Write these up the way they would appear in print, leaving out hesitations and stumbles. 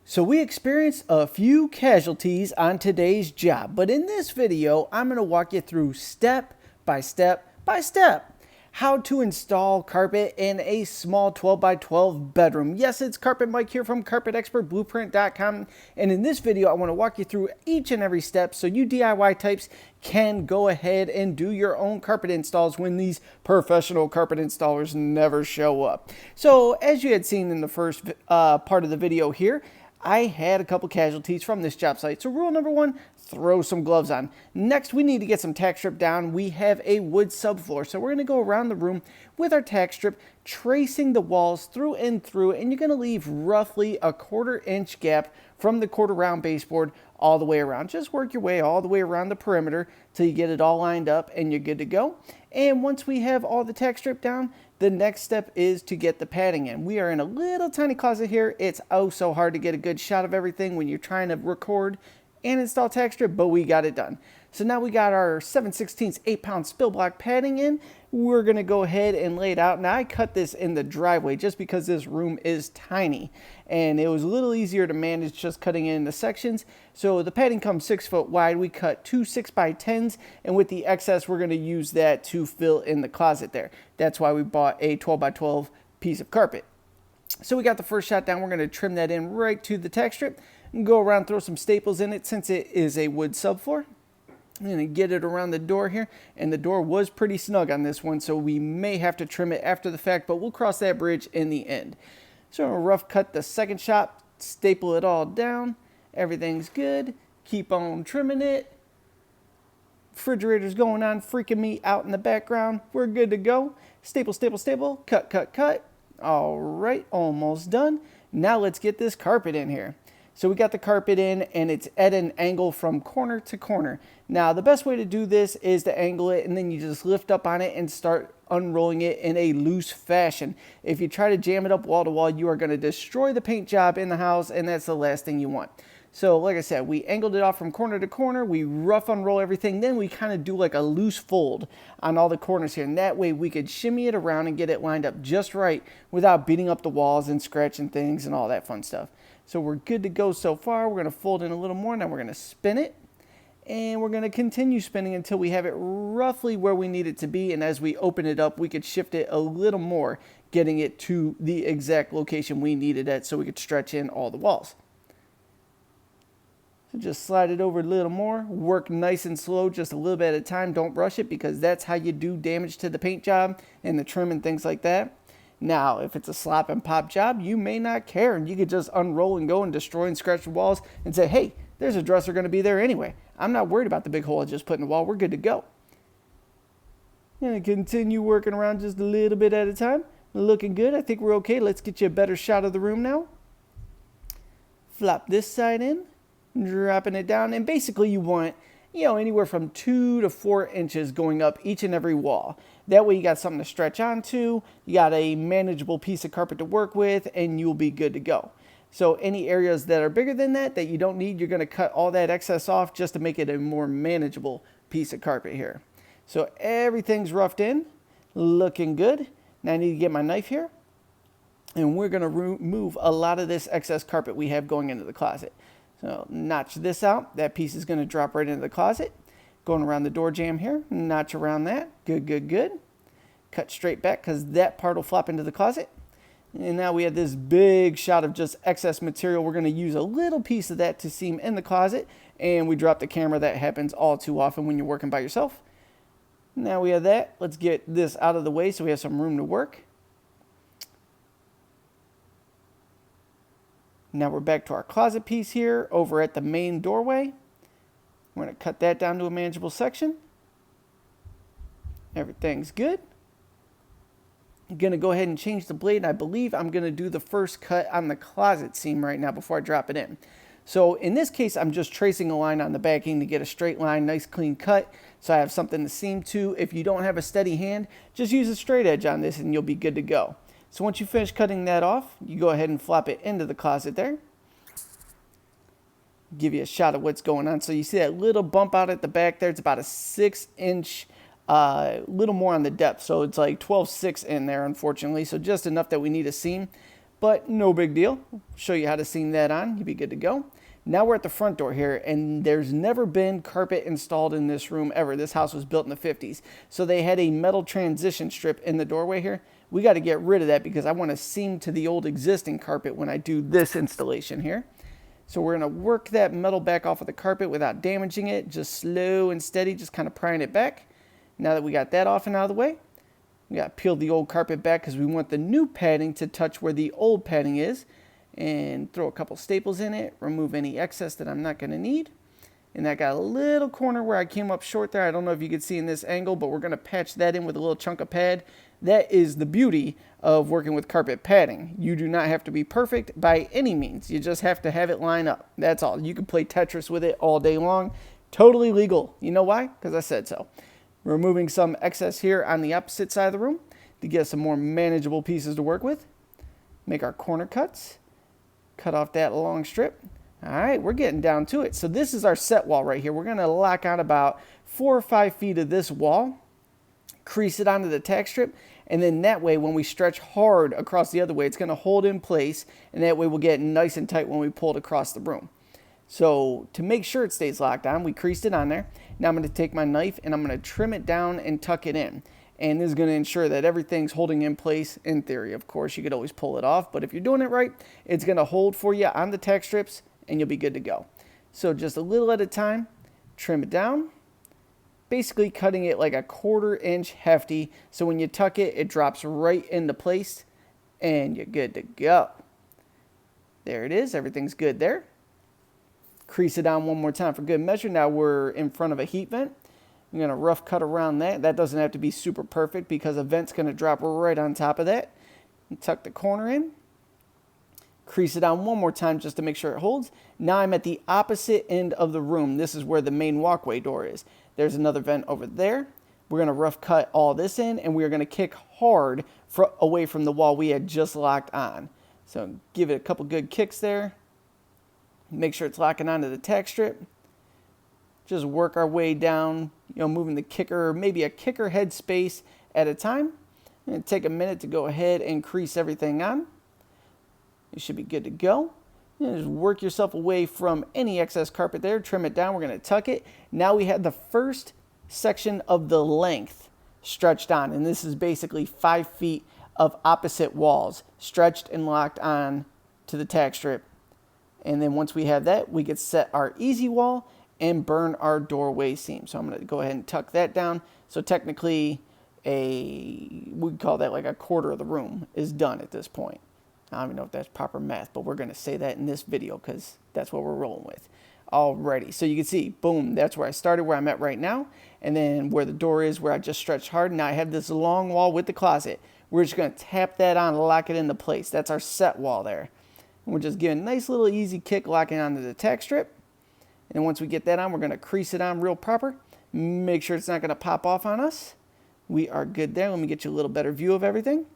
So we experienced a few casualties on today's job, but in this video, I'm going to walk you through step by step by step how to install carpet in a small 12 by 12 bedroom. Yes, it's Carpet Mike here from carpetexpertblueprint.com, and in this video, I want to walk you through each and every step so you DIY types can go ahead and do your own carpet installs when these professional carpet installers never show up. So as you had seen in the first part of the video here, I had a couple casualties from this job site. So rule number one, throw some gloves on. Next, we need to get some tack strip down. We have a wood subfloor. So we're going to go around the room with our tack strip, tracing the walls through and through, and you're going to leave roughly a 1/4 inch gap from the quarter round baseboard all the way around. Just work your way all the way around the perimeter till you get it all lined up and you're good to go. And once we have all the tack strip down, the next step is to get the padding in. We are in a little tiny closet here. It's oh so hard to get a good shot of everything when you're trying to record and install tack strip, but we got it done. So now we got our 7/16 8-pound spill block padding in. We're gonna go ahead and lay it out. Now I cut this in the driveway just because this room is tiny and it was a little easier to manage just cutting it into sections. So the padding comes 6 foot wide. We cut 2 6x10s, and with the excess, we're gonna use that to fill in the closet there. That's why we bought a 12 by 12 piece of carpet. So we got the first shot down. We're gonna trim that in right to the tack strip and go around, throw some staples in it since it is a wood subfloor. I'm going to get it around the door here, and the door was pretty snug on this one, so we may have to trim it after the fact, but we'll cross that bridge in the end. So I'm going to rough cut the second shot, staple it all down. Everything's good. Keep on trimming it. Refrigerator's going on, freaking me out in the background. We're good to go. Staple, staple, staple. Cut, cut, cut. All right, almost done. Now let's get this carpet in here. So we got the carpet in, and it's at an angle from corner to corner. Now, the best way to do this is to angle it, and then you just lift up on it and start unrolling it in a loose fashion. If you try to jam it up wall to wall, you are going to destroy the paint job in the house, and that's the last thing you want. So like I said, we angled it off from corner to corner. We rough unroll everything. Then we kind of do like a loose fold on all the corners here. And that way we could shimmy it around and get it lined up just right without beating up the walls and scratching things and all that fun stuff. So we're good to go so far. We're going to fold in a little more. Now we're going to spin it. And we're going to continue spinning until we have it roughly where we need it to be. And as we open it up, we could shift it a little more, getting it to the exact location we need it at so we could stretch in all the walls. So just slide it over a little more. Work nice and slow, just a little bit at a time. Don't rush it because that's how you do damage to the paint job and the trim and things like that. Now, if it's a slop and pop job, you may not care, and you could just unroll and go and destroy and scratch the walls and say, hey, there's a dresser going to be there anyway. I'm not worried about the big hole I just put in the wall. We're good to go. Going to continue working around just a little bit at a time. Looking good. I think we're okay. Let's get you a better shot of the room now. Flop this side in, dropping it down, and basically you want anywhere from 2 to 4 inches going up each and every wall. That way you got something to stretch onto, you got a manageable piece of carpet to work with, and you'll be good to go. So any areas that are bigger than that you don't need, you're going to cut all that excess off just to make it a more manageable piece of carpet here. So everything's roughed in, looking good. Now I need to get my knife here, and we're going to remove a lot of this excess carpet we have going into the closet. So notch this out. That piece is going to drop right into the closet. Going around the door jamb here. Notch around that. Good, good, good. Cut straight back because that part will flop into the closet. And now we have this big shot of just excess material. We're going to use a little piece of that to seam in the closet. And we drop the camera. That happens all too often when you're working by yourself. Now we have that. Let's get this out of the way so we have some room to work. Now we're back to our closet piece here over at the main doorway. We're going to cut that down to a manageable section. Everything's good. I'm going to go ahead and change the blade. I believe I'm going to do the first cut on the closet seam right now before I drop it in. So in this case, I'm just tracing a line on the backing to get a straight line, nice clean cut, so I have something to seam to. If you don't have a steady hand, just use a straight edge on this and you'll be good to go. So once you finish cutting that off, you go ahead and flop it into the closet there. Give you a shot of what's going on. So you see that little bump out at the back there. It's about a 6-inch, little more on the depth. So it's like 12/6 in there, unfortunately. So just enough that we need a seam. but no big deal. Show you how to seam that on. You'll be good to go. Now we're at the front door here, and there's never been carpet installed in this room ever. This house was built in the 50s. So they had a metal transition strip in the doorway here. We got to get rid of that because I want to seam to the old existing carpet when I do this installation here. So we're going to work that metal back off of the carpet without damaging it. Just slow and steady, just kind of prying it back. Now that we got that off and out of the way, we got to peel the old carpet back because we want the new padding to touch where the old padding is. And throw a couple staples in it, remove any excess that I'm not going to need. And that got a little corner where I came up short there. I don't know if you can see in this angle, but we're going to patch that in with a little chunk of pad. That is the beauty of working with carpet padding. You do not have to be perfect by any means. You just have to have it line up. That's all. You can play Tetris with it all day long. Totally legal. You know why? Because I said so. Removing some excess here on the opposite side of the room to get some more manageable pieces to work with. Make our corner cuts. Cut off that long strip. All right, we're getting down to it. So this is our set wall right here. We're going to lock on about 4 or 5 feet of this wall, crease it onto the tack strip, and then that way when we stretch hard across the other way, it's going to hold in place, and that way we'll get nice and tight when we pull it across the room. So to make sure it stays locked on, we creased it on there. Now I'm going to take my knife and I'm going to trim it down and tuck it in. And this is going to ensure that everything's holding in place in theory. Of course, you could always pull it off, but if you're doing it right, it's going to hold for you on the tack strips and you'll be good to go. So just a little at a time, trim it down, basically cutting it like a 1/4 inch hefty. So when you tuck it, it drops right into place and you're good to go. There it is. Everything's good there. Crease it on one more time for good measure. Now we're in front of a heat vent. I'm going to rough cut around that. That doesn't have to be super perfect because a vent's going to drop right on top of that. And tuck the corner in. Crease it on one more time just to make sure it holds. Now I'm at the opposite end of the room. This is where the main walkway door is. There's another vent over there. We're going to rough cut all this in and we're going to kick hard away from the wall we had just locked on. So give it a couple good kicks there. Make sure it's locking onto the tack strip. Just work our way down, moving the kicker, maybe a kicker head space at a time. And take a minute to go ahead and crease everything on. You should be good to go. And just work yourself away from any excess carpet there. Trim it down. We're going to tuck it. Now we have the first section of the length stretched on. And this is basically 5 feet of opposite walls stretched and locked on to the tack strip. And then once we have that, we can set our easy wall and burn our doorway seam. So I'm going to go ahead and tuck that down. So technically, we'd call that like a 1/4 of the room is done at this point. I don't even know if that's proper math, but we're going to say that in this video because that's what we're rolling with. Alrighty, so you can see, boom, that's where I started, where I'm at right now. And then where the door is, where I just stretched hard. Now I have this long wall with the closet. We're just going to tap that on and lock it into place. That's our set wall there. And we're just giving a nice little easy kick, locking onto the tack strip. And once we get that on, we're going to crease it on real proper. Make sure it's not going to pop off on us. We are good there. Let me get you a little better view of everything.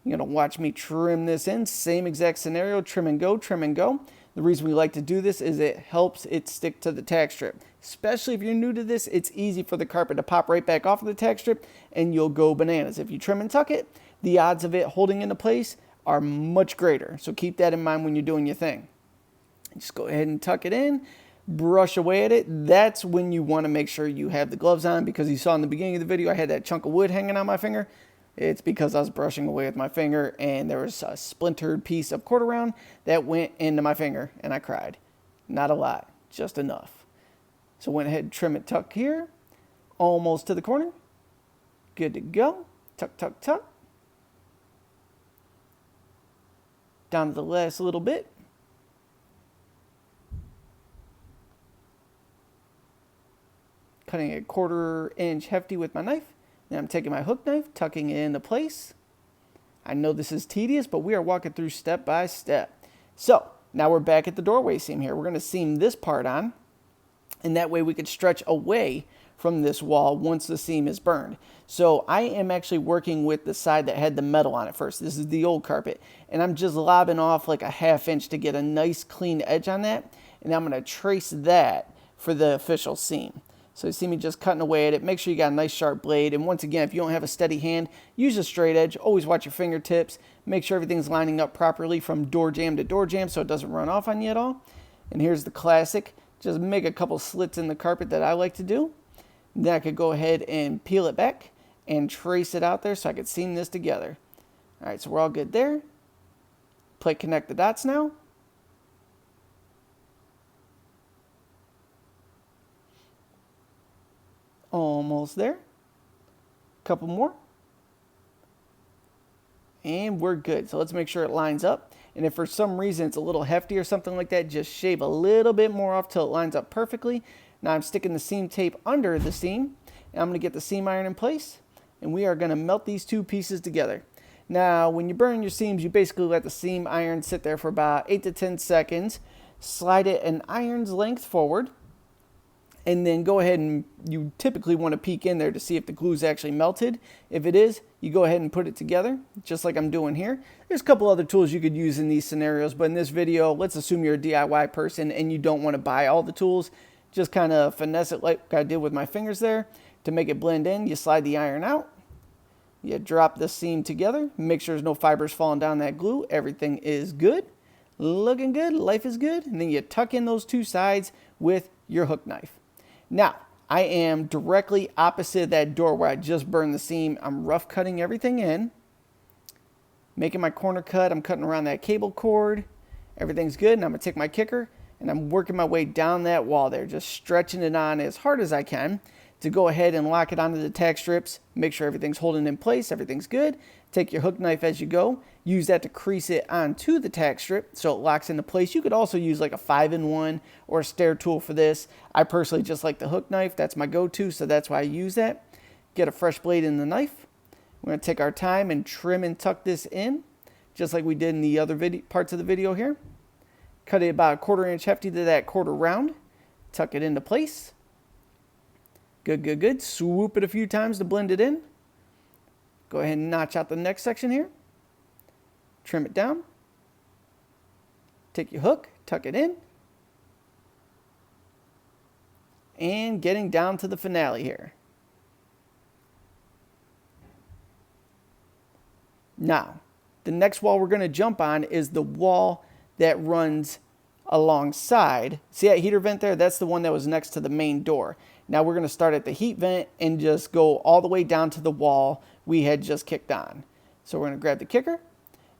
You're going to watch me trim this in. Same exact scenario, trim and go, trim and go. The reason we like to do this is it helps it stick to the tack strip. Especially if you're new to this, it's easy for the carpet to pop right back off of the tack strip and you'll go bananas. If you trim and tuck it, the odds of it holding into place are much greater. So keep that in mind when you're doing your thing. Just go ahead and tuck it in. Brush away at it. That's when you want to make sure you have the gloves on, because you saw in the beginning of the video I had that chunk of wood hanging on my finger. It's because I was brushing away with my finger and there was a splintered piece of 1/4 round that went into my finger and I cried. Not a lot, just enough. So went ahead and trim it, tuck here, almost to the corner. Good to go. Tuck, tuck, tuck. Down to the last little bit. Cutting a 1/4 inch hefty with my knife. Then I'm taking my hook knife, tucking it into place. I know this is tedious, but we are walking through step by step. So now we're back at the doorway seam here. We're going to seam this part on, and that way we could stretch away from this wall once the seam is burned. So I am actually working with the side that had the metal on it first. This is the old carpet, and I'm just lobbing off like a 1/2 inch to get a nice clean edge on that, and I'm going to trace that for the official seam. So you see me just cutting away at it. Make sure you got a nice sharp blade. And once again, if you don't have a steady hand, use a straight edge. Always watch your fingertips. Make sure everything's lining up properly from door jamb to door jamb so it doesn't run off on you at all. And here's the classic. Just make a couple slits in the carpet that I like to do. Then I could go ahead and peel it back and trace it out there so I could seam this together. All right, so we're all good there. Plate connect the dots now. Almost there. Couple more. And we're good. So let's make sure it lines up. And if for some reason it's a little hefty or something like that, just shave a little bit more off till it lines up perfectly. Now I'm sticking the seam tape under the seam. And I'm going to get the seam iron in place. And we are going to melt these two pieces together. Now, when you burn your seams, you basically let the seam iron sit there for about 8 to 10 seconds. Slide it an iron's length forward. And then go ahead and you typically want to peek in there to see if the glue's actually melted. If it is, you go ahead and put it together, just like I'm doing here. There's a couple other tools you could use in these scenarios, but in this video, let's assume you're a DIY person and you don't want to buy all the tools. Just kind of finesse it like I did with my fingers there. To make it blend in, you slide the iron out. You drop the seam together. Make sure there's no fibers falling down that glue. Everything is good. Looking good. Life is good. And then you tuck in those two sides with your hook knife. Now, I am directly opposite that door where I just burned the seam. I'm rough cutting everything in. Making my corner cut. I'm cutting around that cable cord. Everything's good. And I'm going to take my kicker and I'm working my way down that wall there. Just stretching it on as hard as I can to go ahead and lock it onto the tack strips. Make sure everything's holding in place. Everything's good. Take your hook knife as you go. Use that to crease it onto the tack strip so it locks into place. You could also use like a 5-in-1 or a stair tool for this. I personally just like the hook knife. That's my go-to, so that's why I use that. Get a fresh blade in the knife. We're going to take our time and trim and tuck this in, just like we did in the other parts of the video here. Cut it about a 1/4 inch hefty to that quarter round. Tuck it into place. Good, good, good. Swoop it a few times to blend it in. Go ahead and notch out the next section here. Trim it down. Take your hook, tuck it in. And getting down to the finale here. Now, the next wall we're going to jump on is the wall that runs alongside. See that heater vent there? That's the one that was next to the main door. Now we're going to start at the heat vent and just go all the way down to the wall we had just kicked on. So we're going to grab the kicker.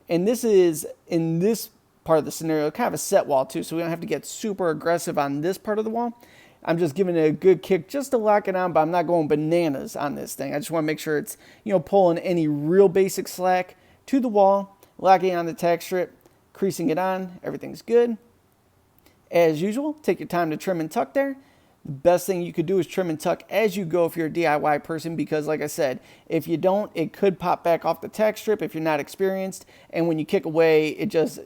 And this is, in this part of the scenario, kind of a set wall too, so we don't have to get super aggressive on this part of the wall. I'm just giving it a good kick just to lock it on, but I'm not going bananas on this thing. I just want to make sure it's, pulling any real basic slack to the wall, locking on the tack strip, creasing it on. Everything's good. As usual, take your time to trim and tuck there. The best thing you could do is trim and tuck as you go if you're a DIY person, because like I said, if you don't, it could pop back off the tack strip if you're not experienced. And when you kick away,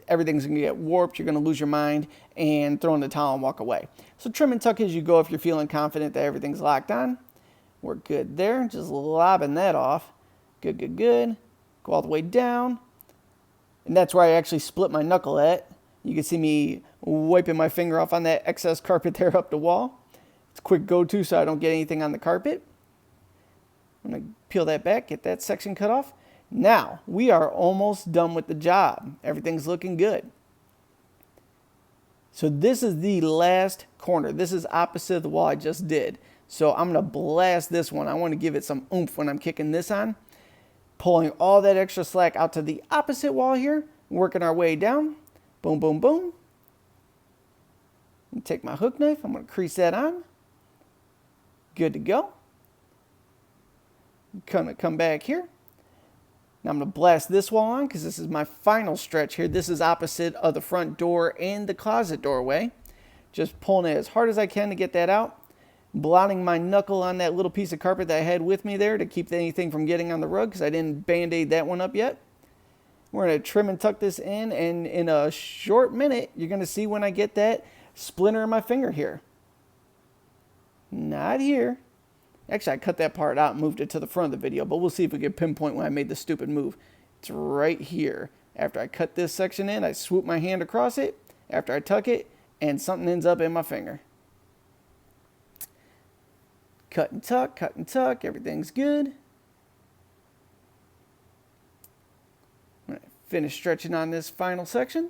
everything's going to get warped. You're going to lose your mind and throw in the towel and walk away. So trim and tuck as you go if you're feeling confident that everything's locked on. We're good there. Just lobbing that off. Good, good, good. Go all the way down. And that's where I actually split my knuckle at. You can see me wiping my finger off on that excess carpet there up the wall. It's a quick go-to so I don't get anything on the carpet. I'm going to peel that back, get that section cut off. Now, we are almost done with the job. Everything's looking good. So this is the last corner. This is opposite of the wall I just did. So I'm going to blast this one. I want to give it some oomph when I'm kicking this on. Pulling all that extra slack out to the opposite wall here. Working our way down. Boom, boom, boom. And take my hook knife. I'm going to crease that on. Good to go. Gonna come back here. Now I'm going to blast this wall on because this is my final stretch here. This is opposite of the front door and the closet doorway. Just pulling it as hard as I can to get that out. Blotting my knuckle on that little piece of carpet that I had with me there to keep anything from getting on the rug because I didn't band-aid that one up yet. We're going to trim and tuck this in, and in a short minute, you're going to see when I get that splinter in my finger here. Not here. Actually, I cut that part out and moved it to the front of the video, but we'll see if we can pinpoint when I made the stupid move. It's right here. After I cut this section in, I swoop my hand across it, after I tuck it, and something ends up in my finger. cut and tuck, everything's good. I'm gonna finish stretching on this final section.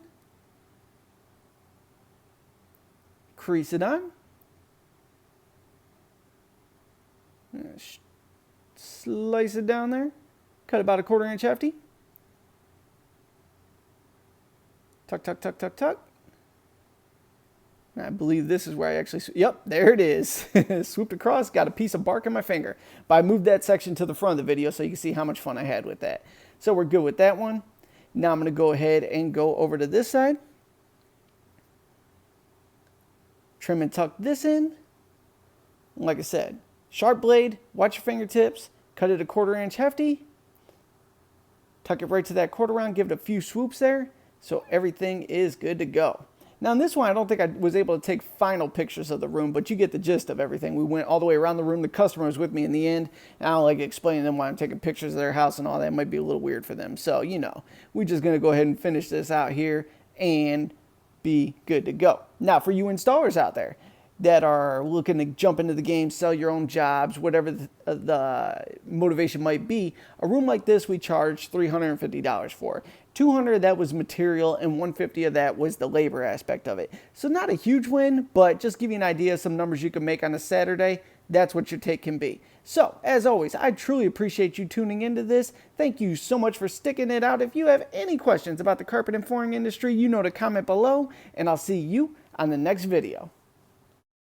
Crease it on. Slice it down there. Cut about a 1/4 inch hefty. Tuck, tuck, tuck, tuck, tuck. I believe this is where I actually, yep, there it is. Swooped across, got a piece of bark in my finger. But I moved that section to the front of the video so you can see how much fun I had with that. So we're good with that one. Now I'm going to go ahead and go over to this side. Trim and tuck this in. Like I said, sharp blade, watch your fingertips, cut it a 1/4 inch hefty. Tuck it right to that quarter round, give it a few swoops there. So everything is good to go. Now in this one, I don't think I was able to take final pictures of the room, but you get the gist of everything. We went all the way around the room. The customer was with me in the end. And I don't like explaining to them why I'm taking pictures of their house and all that. It might be a little weird for them. So, you know, we're just going to go ahead and finish this out here and be good to go. Now for you installers out there that are looking to jump into the game, sell your own jobs, whatever the motivation might be, a room like this we charge $350 for. $200 of that was material and $150 of that was the labor aspect of it. So not a huge win, but just give you an idea of some numbers you can make on a Saturday. That's what your take can be. So as always, I truly appreciate you tuning into this. Thank you so much for sticking it out. If you have any questions about the carpet and flooring industry, you know to comment below, and I'll see you on the next video.